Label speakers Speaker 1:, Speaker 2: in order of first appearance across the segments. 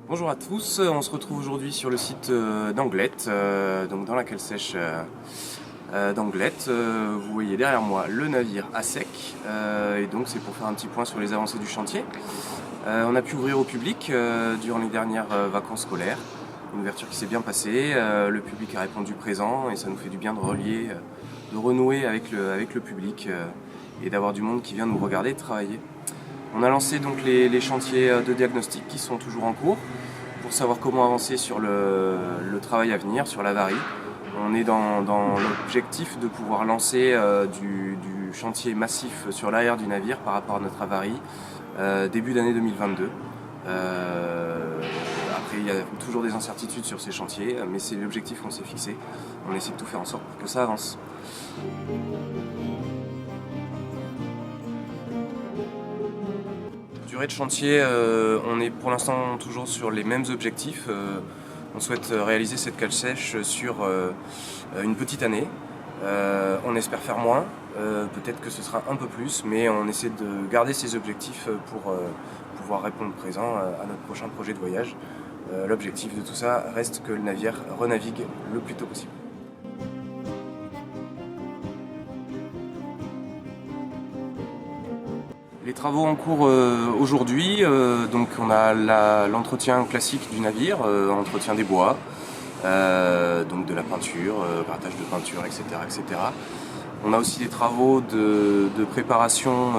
Speaker 1: Bonjour à tous, on se retrouve aujourd'hui sur le site d'Anglette, donc dans la cale sèche d'Anglette. Vous voyez derrière moi le navire à sec, et donc c'est pour faire un petit point sur les avancées du chantier. On a pu ouvrir au public durant les dernières vacances scolaires, une ouverture qui s'est bien passée, le public a répondu présent et ça nous fait du bien de relier, de renouer avec le public et d'avoir du monde qui vient nous regarder travailler. On a lancé donc les chantiers de diagnostic qui sont toujours en cours pour savoir comment avancer sur le travail à venir, sur l'avarie. On est dans l'objectif de pouvoir lancer du chantier massif sur l'arrière du navire par rapport à notre avarie début d'année 2022. Après, il y a toujours des incertitudes sur ces chantiers, mais c'est l'objectif qu'on s'est fixé. On essaie de tout faire en sorte pour que ça avance. Durée de chantier, on est pour l'instant toujours sur les mêmes objectifs. On souhaite réaliser cette cale sèche sur une petite année. On espère faire moins, peut-être que ce sera un peu plus, mais on essaie de garder ces objectifs pour pouvoir répondre présent à notre prochain projet de voyage. L'objectif de tout ça reste que le navire renavigue le plus tôt possible. Les travaux en cours aujourd'hui, donc on a l'entretien classique du navire, entretien des bois, donc de la peinture, grattage de peinture, etc., etc. On a aussi des travaux de préparation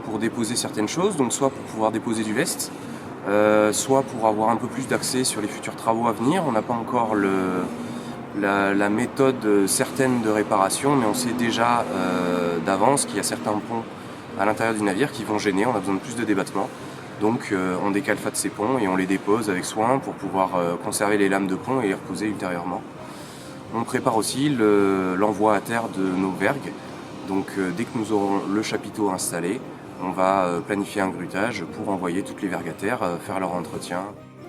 Speaker 1: pour déposer certaines choses, donc soit pour pouvoir déposer du lest, soit pour avoir un peu plus d'accès sur les futurs travaux à venir. On n'a pas encore la méthode certaine de réparation, mais on sait déjà d'avance qu'il y a certains ponts à l'intérieur du navire qui vont gêner, on a besoin de plus de débattement. Donc on décalfate ces ponts et on les dépose avec soin pour pouvoir conserver les lames de pont et les reposer ultérieurement. On prépare aussi l'envoi à terre de nos vergues. Donc dès que nous aurons le chapiteau installé, on va planifier un grutage pour envoyer toutes les vergues à terre, faire leur entretien.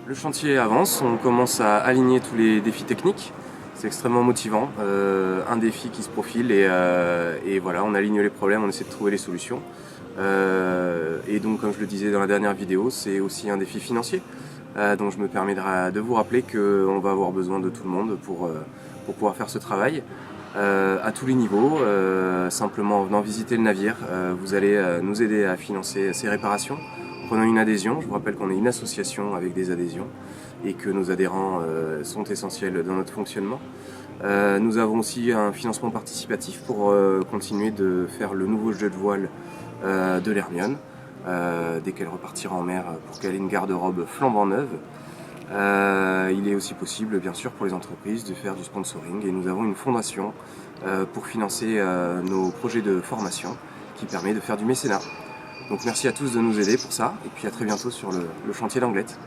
Speaker 1: Le chantier avance, on commence à aligner tous les défis techniques. C'est extrêmement motivant, un défi qui se profile et voilà, on aligne les problèmes, on essaie de trouver les solutions. Et donc comme je le disais dans la dernière vidéo, c'est aussi un défi financier. Donc je me permets de vous rappeler qu'on va avoir besoin de tout le monde pour pouvoir faire ce travail à tous les niveaux. Simplement en venant visiter le navire, vous allez nous aider à financer ces réparations. Prenons une adhésion, je vous rappelle qu'on est une association avec des adhésions et que nos adhérents sont essentiels dans notre fonctionnement. Nous avons aussi un financement participatif pour continuer de faire le nouveau jeu de voile de l'Hermione dès qu'elle repartira en mer pour qu'elle ait une garde-robe flambant neuve. Il est aussi possible bien sûr pour les entreprises de faire du sponsoring et nous avons une fondation pour financer nos projets de formation qui permet de faire du mécénat. Donc merci à tous de nous aider pour ça et puis à très bientôt sur le chantier d'Anglette.